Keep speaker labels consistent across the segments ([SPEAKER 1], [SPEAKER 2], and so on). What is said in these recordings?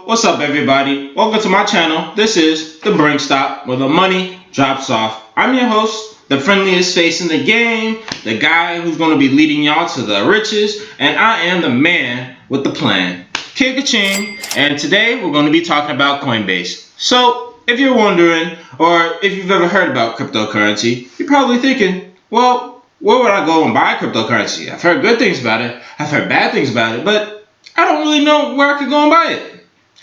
[SPEAKER 1] what's up everybody? Welcome to my channel. This is The Brink Stop, where the money drops off. I'm your host, the friendliest face in the game, the guy who's going to be leading y'all to the riches, and I am the man with the plan. Ka-ching, and today we're going to be talking about Coinbase. So, if you're wondering, or if you've ever heard about cryptocurrency, you're probably thinking, well, where would I go and buy cryptocurrency? I've heard good things about it, I've heard bad things about it, but I don't really know where I could go and buy it.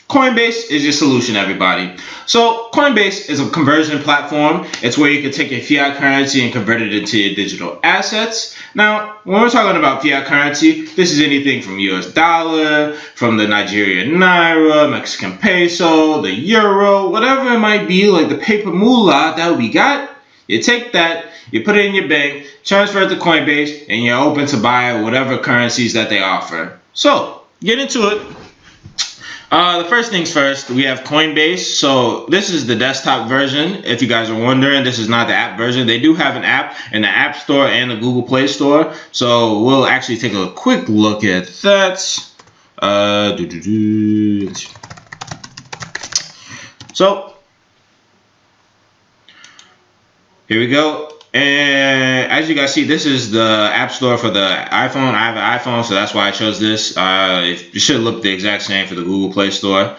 [SPEAKER 1] Coinbase is your solution, everybody. So Coinbase is a conversion platform. It's where you can take your fiat currency and convert it into your digital assets. Now, when we're talking about fiat currency, this is anything from US dollar, from the Nigerian naira, Mexican peso, the euro, whatever it might be, like the paper moolah that we got. You take that, you put it in your bank, transfer it to Coinbase, and you're open to buy whatever currencies that they offer. So, get into it. The first things first, we have Coinbase. So this is the desktop version. If you guys are wondering, this is not the app version. They do have an app in the App Store and the Google Play Store. So we'll actually take a quick look at that. So here we go. And as you guys see, this is the App Store for the iPhone. I have an iPhone, so that's why I chose this. It should look the exact same for the Google Play Store.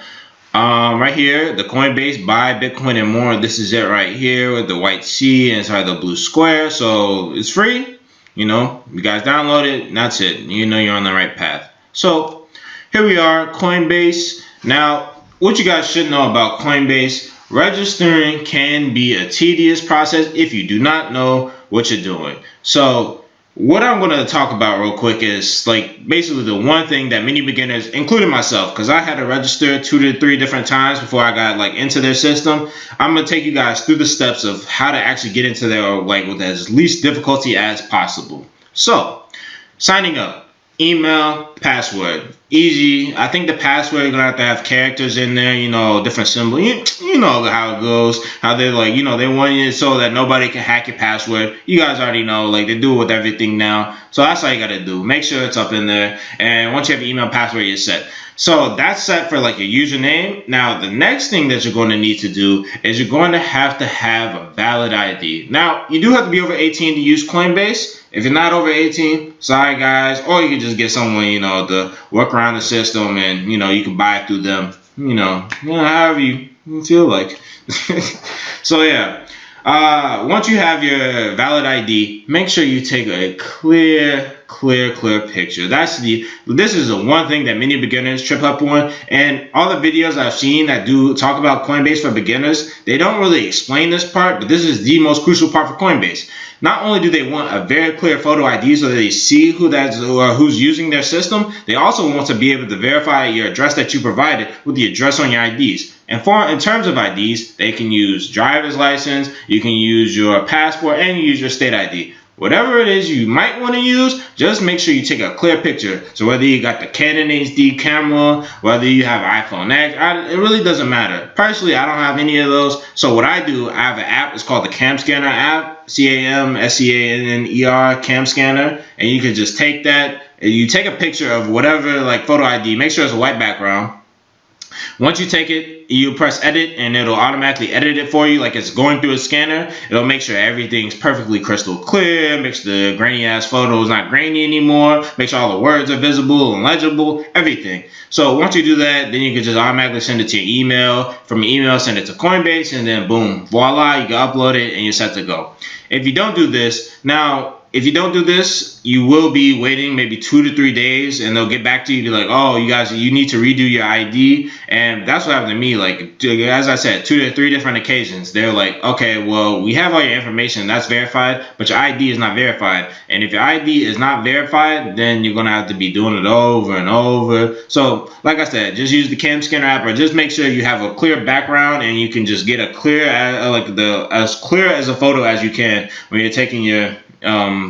[SPEAKER 1] Right here, the Coinbase, buy Bitcoin and more. This is it right here with the white C inside the blue square. So it's free. You know, you guys download it, and that's it. You know you're on the right path. So here we are, Coinbase. Now, what you guys should know about Coinbase: registering can be a tedious process if you do not know what you're doing. So what I'm going to talk about real quick is like basically the one thing that many beginners, including myself, because I had to register 2 to 3 different times before I got like into their system. I'm going to take you guys through the steps of how to actually get into there like with as least difficulty as possible. So signing up. Email, password, easy. I think the password, you're gonna have to have characters in there, you know, different symbols. You know how it goes, how they're like, you know, they want it so that nobody can hack your password. You guys already know, like they do it with everything now. So that's all you gotta do. Make sure it's up in there, and once you have your email, password, you're set. So that's set for like your username. Now the next thing that you're going to need to do is you're going to have a valid ID. Now you do have to be over 18 to use Coinbase. If you're not over 18, sorry guys, or you can just get someone, you know, to work around the system, and you know you can buy it through them, you know however you feel like. So yeah, once you have your valid ID, make sure you take a clear picture. This is the one thing that many beginners trip up on, and all the videos I've seen that do talk about Coinbase for beginners, they don't really explain this part, but this is the most crucial part for Coinbase. Not only do they want a very clear photo ID so that they see who's using their system, they also want to be able to verify your address that you provided with the address on your IDs. And in terms of IDs, they can use driver's license, you can use your passport, and you use your state ID. Whatever it is you might want to use, just make sure you take a clear picture. So whether you got the Canon HD camera, whether you have iPhone X, it really doesn't matter. Personally, I don't have any of those. So what I do, I have an app. It's called the Cam Scanner app, CAMSCANNER Cam Scanner, and you can just take that and you take a picture of whatever like photo ID. Make sure it's a white background. Once you take it, you press edit and it'll automatically edit it for you like it's going through a scanner. It'll make sure everything's perfectly crystal clear, makes the grainy ass photos not grainy anymore, make sure all the words are visible and legible, everything. So once you do that, then you can just automatically send it to your email. From your email, send it to Coinbase, and then boom, voila, you can upload it and you're set to go. If you don't do this, you will be waiting maybe 2 to 3 days, and they'll get back to you, be like, oh, you need to redo your ID. And that's what happened to me. Like, as I said, 2 to 3 different occasions. They're like, okay, well, we have all your information that's verified, but your ID is not verified. And if your ID is not verified, then you're gonna have to be doing it over and over. So like I said, just use the Cam Scanner app, or just make sure you have a clear background and you can just get as clear as a photo as you can when you're taking your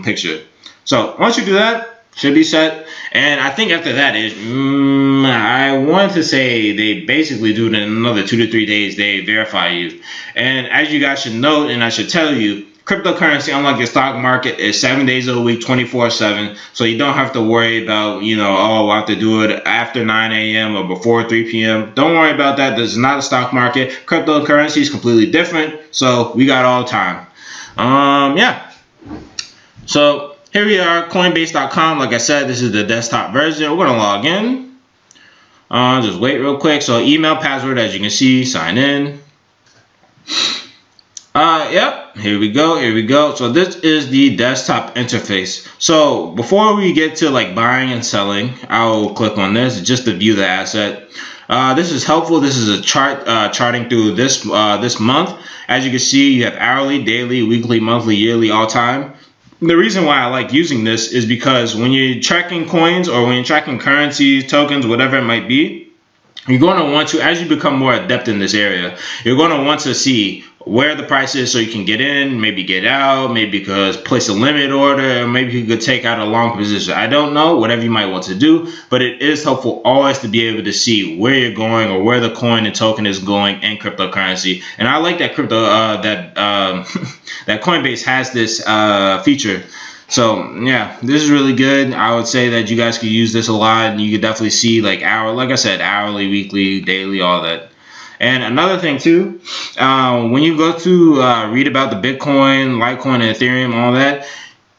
[SPEAKER 1] picture. So once you do that, should be set. And I think after that I want to say they basically do it in another 2 to 3 days. They verify you. And as you guys should note, and I should tell you, cryptocurrency, unlike the stock market, is 7 days a week, 24/7. So you don't have to worry about, oh, I have to do it after 9 a.m. or before 3 p.m. Don't worry about that. This is not a stock market. Cryptocurrency is completely different. So we got all time. Yeah. So here we are, Coinbase.com. Like I said, this is the desktop version. We're gonna log in. Just wait real quick. So email, password, as you can see, sign in. Yep, here we go. So this is the desktop interface. So before we get to like buying and selling, I'll click on this just to view the asset. This is helpful. This is a chart charting through this month. As you can see, you have hourly, daily, weekly, monthly, yearly, all time. The reason why I like using this is because when you're tracking coins or when you're tracking currencies, tokens, whatever it might be, you're going to want to, as you become more adept in this area, you're going to want to see where the price is so you can get in, maybe get out, maybe because place a limit order, or maybe you could take out a long position. I don't know, whatever you might want to do, but it is helpful always to be able to see where you're going or where the coin and token is going in cryptocurrency. And I like that that Coinbase has this feature. So yeah, this is really good. I would say that you guys could use this a lot, and you could definitely see like like I said, hourly, weekly, daily, all that. And another thing too, when you go to read about the Bitcoin, Litecoin, and Ethereum, all that,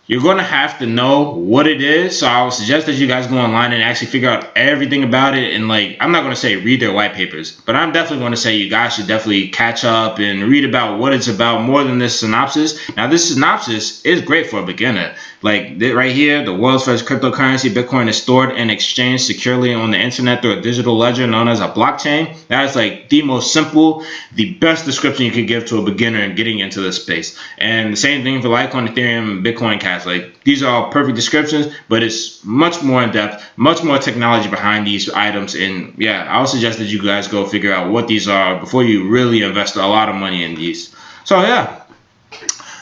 [SPEAKER 1] you're going to have to know what it is. So I would suggest that you guys go online and actually figure out everything about it. And like, I'm not going to say read their white papers, but I'm definitely going to say you guys should definitely catch up and read about what it's about more than this synopsis. Now, this synopsis is great for a beginner. Like right here, the world's first cryptocurrency, Bitcoin, is stored and exchanged securely on the internet through a digital ledger known as a blockchain. That is like the most simple, the best description you could give to a beginner in getting into this space. And the same thing for Litecoin, Ethereum, Bitcoin Cash. Like these are all perfect descriptions, but it's much more in depth, much more technology behind these items. And yeah, I would suggest that you guys go figure out what these are before you really invest a lot of money in these. So yeah.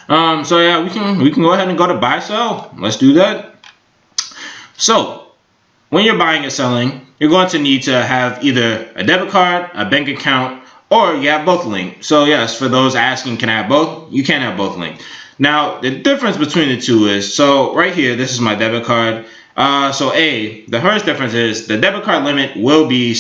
[SPEAKER 1] We can go ahead and go to buy sell. Let's do that. So when you're buying and selling, you're going to need to have either a debit card, a bank account, or you have both linked. So yes, for those asking, can I have both? You can have both linked. Now the difference between the two is, so right here, this is my debit card. The first difference is the debit card limit will be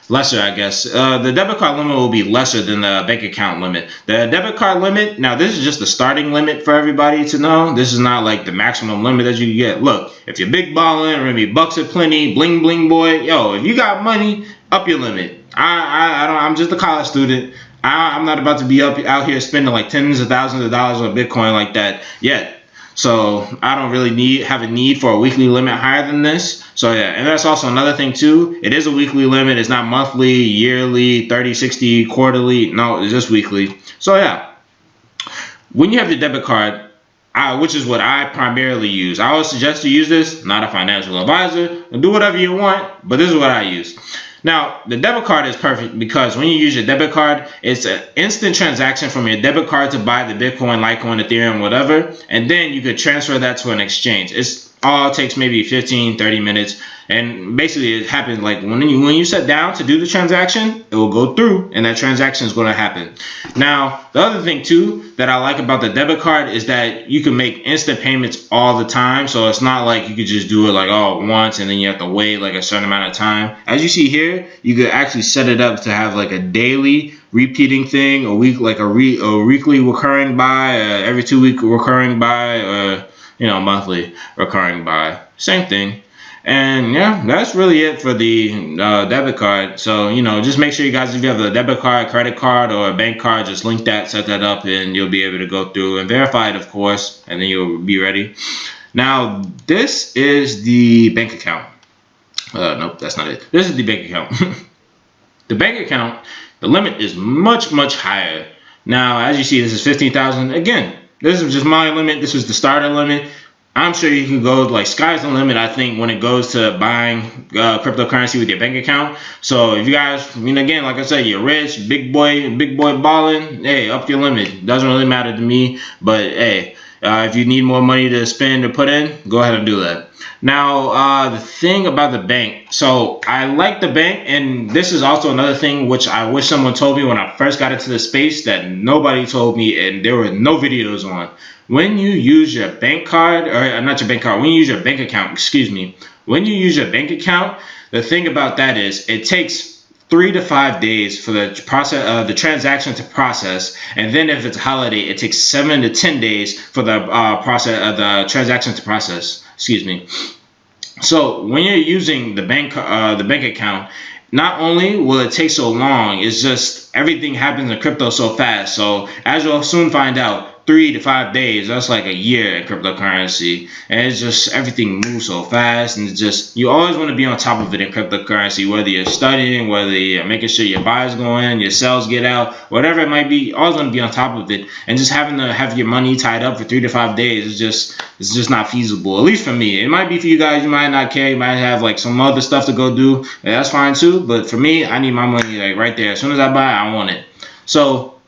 [SPEAKER 1] lesser, I guess. The debit card limit will be lesser than the bank account limit. The debit card limit, now this is just the starting limit for everybody to know. This is not like the maximum limit that you can get. Look, if you're big ballin', maybe bucks at plenty, bling bling boy, yo, if you got money, up your limit. I'm just a college student. I'm not about to be out here spending like tens of thousands of dollars on Bitcoin like that yet. So I don't really have a need for a weekly limit higher than this. So yeah, and that's also another thing too. It is a weekly limit. It's not monthly, yearly, 30, 60, quarterly. No, it's just weekly. So yeah, when you have the debit card, which is what I primarily use, I would suggest you use this. Not a financial advisor. Do whatever you want, but this is what I use. Now, the debit card is perfect because when you use your debit card, it's an instant transaction from your debit card to buy the Bitcoin, Litecoin, Ethereum, whatever, and then you could transfer that to an exchange. It takes maybe 15, 30 minutes, and basically it happens like when you sit down to do the transaction, it will go through, and that transaction is going to happen. Now, the other thing too that I like about the debit card is that you can make instant payments all the time, so it's not like you could just do it like once and then you have to wait like a certain amount of time. As you see here, you could actually set it up to have like a daily repeating thing, a week like a weekly recurring buy, every 2 week recurring buy, or monthly recurring buy, same thing. And yeah, that's really it for the debit card. So just make sure you guys, if you have a debit card, credit card, or a bank card, just link that, set that up, and you'll be able to go through and verify it, of course, and then you'll be ready. Now this is the bank account. Nope, that's not it. This is the bank account. The bank account, the limit is much higher. Now, as you see, this is 15,000. Again, this is just my limit. This is the starter limit. I'm sure you can go like sky's the limit, I think, when it goes to buying cryptocurrency with your bank account. So if you guys, again, like I said, you're rich, big boy balling, hey, up your limit. Doesn't really matter to me, but hey, If you need more money to spend or put in, go ahead and do that. Now, the thing about the bank, so I like the bank, and this is also another thing which I wish someone told me when I first got into the space that nobody told me, and there were no videos on. When you use your bank card, or not your bank card, when you use your bank account, excuse me, when you use your bank account, the thing about that is it takes 3 to 5 days for the process, the transaction to process, and then if it's a holiday, it takes 7 to 10 days for the the transaction to process. Excuse me. So when you're using the bank account, not only will it take so long, it's just everything happens in crypto so fast. So as you'll soon find out, 3 to 5 days, that's like a year in cryptocurrency. And it's just everything moves so fast, and it's just you always want to be on top of it in cryptocurrency, whether you're studying, whether you're making sure your buys go in, your sells get out, whatever it might be. You always want to be on top of it, and just having to have your money tied up for 3 to 5 days is just not feasible. At least for me. It might be for you guys. You might not care. You might have like some other stuff to go do. And that's fine too. But for me, I need my money like right there. As soon as I buy, I want it. So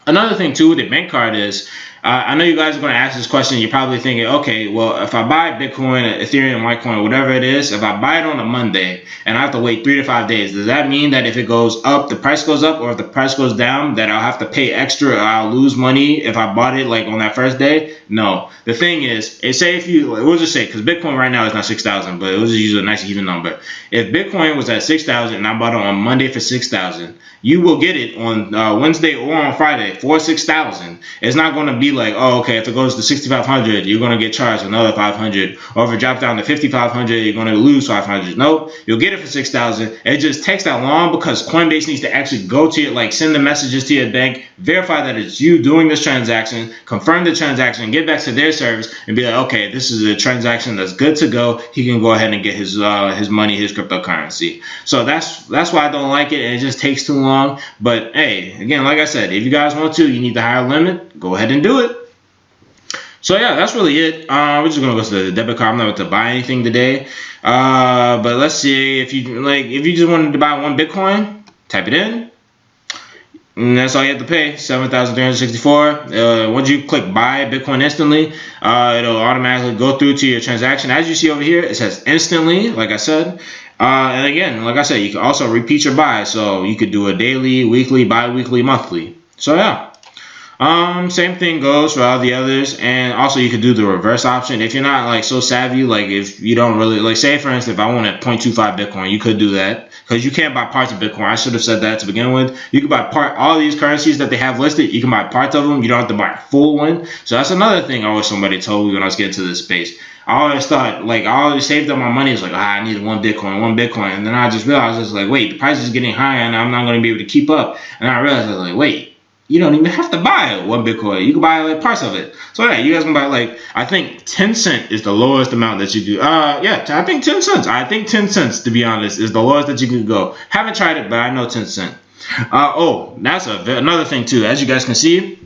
[SPEAKER 1] another thing too with the bank card is, I know you guys are going to ask this question. You're probably thinking, okay, well, if I buy Bitcoin, Ethereum, Litecoin, whatever it is, if I buy it on a Monday and I have to wait 3 to 5 days, does that mean that if it goes up, the price goes up, or if the price goes down, that I'll have to pay extra, or I'll lose money if I bought it like on that first day? No. The thing is, say if you, we'll just say, because Bitcoin right now is not 6,000, but it was just use a nice even number. If Bitcoin was at 6,000 and I bought it on Monday for 6,000, you will get it on Wednesday or on Friday for 6,000. It's not going to be like, oh, okay, if it goes to 6,500, you're going to get charged another 500, or if it drops down to 5,500, you're going to lose 500. Nope, you'll get it for 6,000. It just takes that long because Coinbase needs to actually go to it, like send the messages to your bank, verify that it's you doing this transaction, confirm the transaction, get back to their service, and be like, okay, this is a transaction that's good to go. He can go ahead and get his money, his cryptocurrency. So that's why I don't like it, and it just takes too long. But hey, again, like I said, if you guys want to, you need the higher limit, go ahead and do it. So yeah, that's really it. We're just gonna go to the debit card. I'm not going to buy anything today. But let's see, if you just wanted to buy one Bitcoin, type it in. And that's all you have to pay, $7,364. Once you click buy Bitcoin instantly, it'll automatically go through to your transaction. As you see over here, it says instantly, like I said. And again, like I said, you can also repeat your buy. So you could do a daily, weekly, bi-weekly, monthly. So yeah. Same thing goes for all the others, and also you could do the reverse option if you're not like so savvy. Like if you don't really like, say for instance, if I wanted 0.25 Bitcoin, you could do that because you can't buy parts of Bitcoin. I should have said that to begin with. You can buy all these currencies that they have listed. You can buy parts of them. You don't have to buy a full one. So that's another thing I wish somebody told me when I was getting to this space. I always thought, like, I always saved up my money. It's like, I need one Bitcoin. And then I just realized, it's like, wait, the price is getting higher and I'm not going to be able to keep up. And I realized, I was like, wait, you don't even have to buy one Bitcoin. You can buy like parts of it. So yeah, you guys can buy like, I think 10 cents is the lowest amount that you do. Yeah, I think 10 cents. I think 10 cents, to be honest, is the lowest that you can go. Haven't tried it, but I know 10 cents. Oh, that's another thing too. As you guys can see,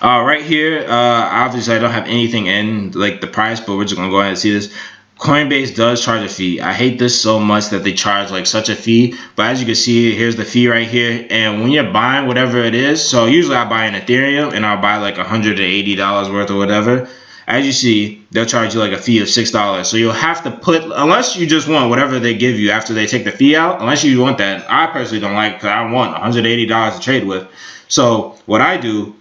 [SPEAKER 1] right here, obviously I don't have anything in like the price, but we're just gonna go ahead and see this. Coinbase does charge a fee. I hate this so much that they charge like such a fee, but as you can see, here's the fee right here. And when you're buying whatever it is, so usually I buy an Ethereum and I'll buy like $180 worth or whatever. As you see, they'll charge you like a fee of $6. So you'll have to put, unless you just want whatever they give you after they take the fee out, unless you want that. I personally don't like, because I want $180 to trade with. So what I do,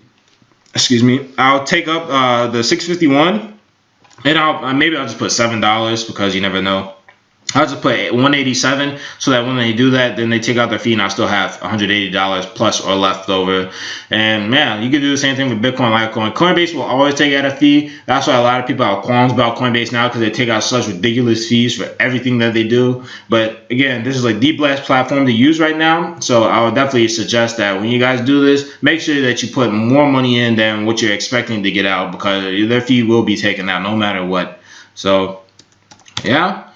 [SPEAKER 1] excuse me, I'll take up the $651. And maybe I'll just put $7 because you never know. I'll just put $187 so that when they do that, then they take out their fee and I'll still have $180 plus or left over. And man, you can do the same thing with Bitcoin, Litecoin. Coinbase will always take out a fee. That's why a lot of people have qualms about Coinbase now, because they take out such ridiculous fees for everything that they do. But again, this is like the best platform to use right now. So I would definitely suggest that when you guys do this, make sure that you put more money in than what you're expecting to get out, because their fee will be taken out no matter what. So yeah.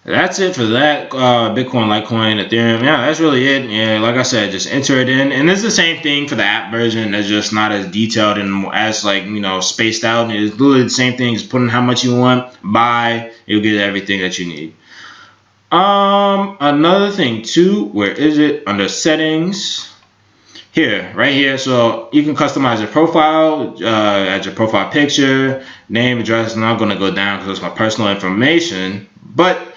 [SPEAKER 1] That's it for that. Bitcoin, Litecoin, Ethereum. Yeah, that's really it. Yeah, like I said, just enter it in. And it's the same thing for the app version. It's just not as detailed and as, like, you know, spaced out. It's literally the same thing. Just put in how much you want, buy, you'll get everything that you need. Another thing too, where is it? Under settings. here, right here. So you can customize your profile, add your profile picture, name, address. I'm not going to go down because it's my personal information. But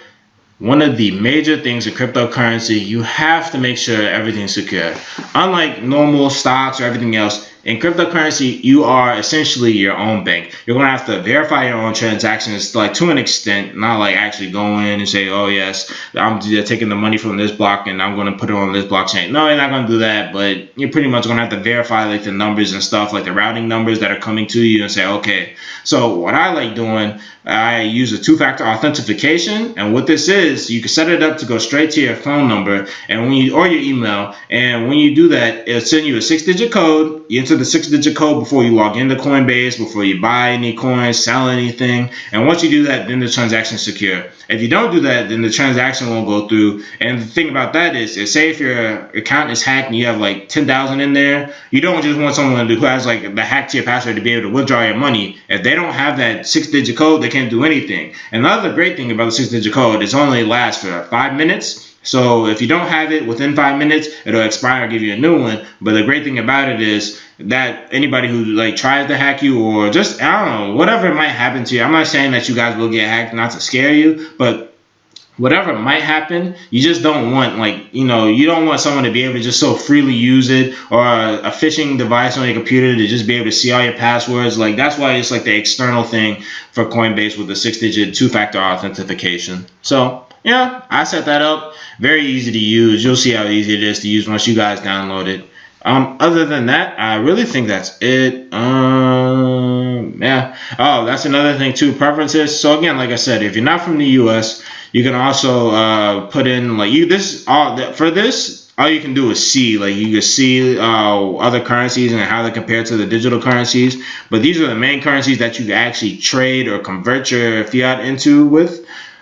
[SPEAKER 1] one of the major things in cryptocurrency, you have to make sure everything's secure. Unlike normal stocks or everything else, in cryptocurrency, you are essentially your own bank. You're going to have to verify your own transactions, like to an extent, not like actually go in and say, oh yes, I'm taking the money from this block and I'm going to put it on this blockchain. No, you're not going to do that, but you're pretty much going to have to verify like the numbers and stuff, like the routing numbers that are coming to you, and say, okay. So what I like doing, I use a two-factor authentication, and what this is, you can set it up to go straight to your phone number and or your email, and when you do that, it'll send you a 6-digit code. You enter the 6-digit code before you log into Coinbase, before you buy any coins, sell anything, and once you do that, then the transaction is secure. If you don't do that, then the transaction won't go through. And the thing about that is say if your account is hacked and you have like 10,000 in there, you don't just want someone who has like the hack to your password to be able to withdraw your money. If they don't have that 6-digit code, they can't do anything. And the other great thing about the 6-digit code is it only lasts for 5 minutes. So if you don't have it within 5 minutes, it'll expire or give you a new one. But the great thing about it is that anybody who like tries to hack you, or just, I don't know, whatever might happen to you. I'm not saying that you guys will get hacked, not to scare you, but whatever might happen, you just don't want, like, you don't want someone to be able to just so freely use it, or a phishing device on your computer to just be able to see all your passwords. Like, that's why it's like the external thing for Coinbase with the 6-digit two-factor authentication. So yeah, I set that up. Very easy to use. You'll see how easy it is to use once you guys download it. Other than that, I really think that's it. Yeah. Oh, that's another thing too. Preferences. So again, like I said, if you're not from the U.S., you can also put in like for this. All you can do is see, like you can see other currencies and how they compare to the digital currencies. But these are the main currencies that you can actually trade or convert your fiat into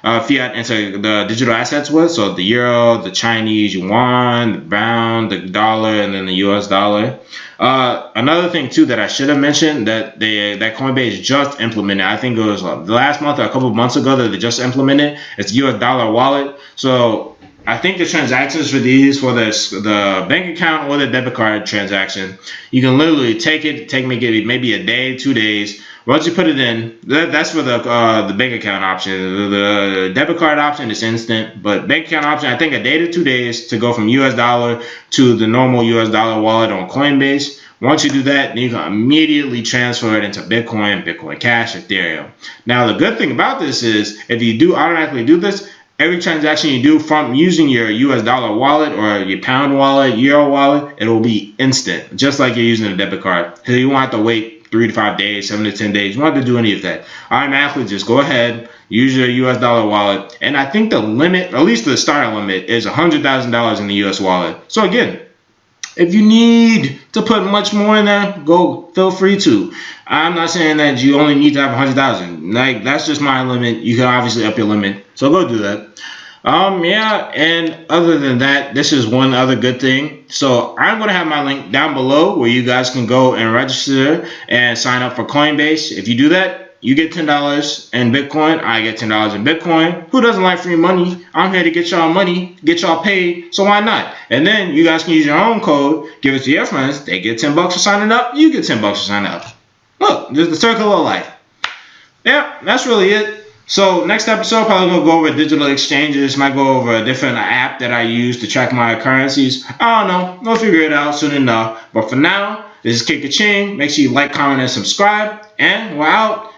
[SPEAKER 1] the digital assets with. So the euro, the Chinese yuan, the pound, the dollar, and then the US dollar. Another thing too that I should have mentioned that Coinbase just implemented, I think it was the last month or a couple of months ago that they just implemented, it's US dollar wallet. So I think the transactions for these, for the bank account or the debit card transaction, you can literally take it, make it maybe a day, 2 days. Once you put it in, that's for the bank account option. The debit card option is instant, but bank account option, I think a day to 2 days to go from US dollar to the normal US dollar wallet on Coinbase. Once you do that, then you can immediately transfer it into Bitcoin, Bitcoin Cash, Ethereum. Now, the good thing about this is if you do automatically do this, every transaction you do from using your US dollar wallet or your pound wallet, euro wallet, it will be instant, just like you're using a debit card. So you won't have to wait 3 to 5 days, 7 to 10 days. You don't have to do any of that. Automatically just go ahead, use your US dollar wallet. And I think the limit, at least the starting limit, is $100,000 in the US wallet. So again, if you need to put much more in there, feel free to. I'm not saying that you only need to have 100,000. Like, that's just my limit. You can obviously up your limit. So go do that. Yeah, and other than that, this is one other good thing. So I'm going to have my link down below where you guys can go and register and sign up for Coinbase. If you do that, you get $10 in Bitcoin. I get $10 in Bitcoin. Who doesn't like free money? I'm here to get y'all money, get y'all paid, so why not? And then you guys can use your own code, give it to your friends. They get $10 for signing up. You get $10 for signing up. Look, there's the circle of life. Yeah, that's really it. So next episode, probably going to go over digital exchanges. Might go over a different app that I use to track my currencies. I don't know. We'll figure it out soon enough. But for now, this is Kick-A-Ching. Make sure you like, comment, and subscribe. And we're out.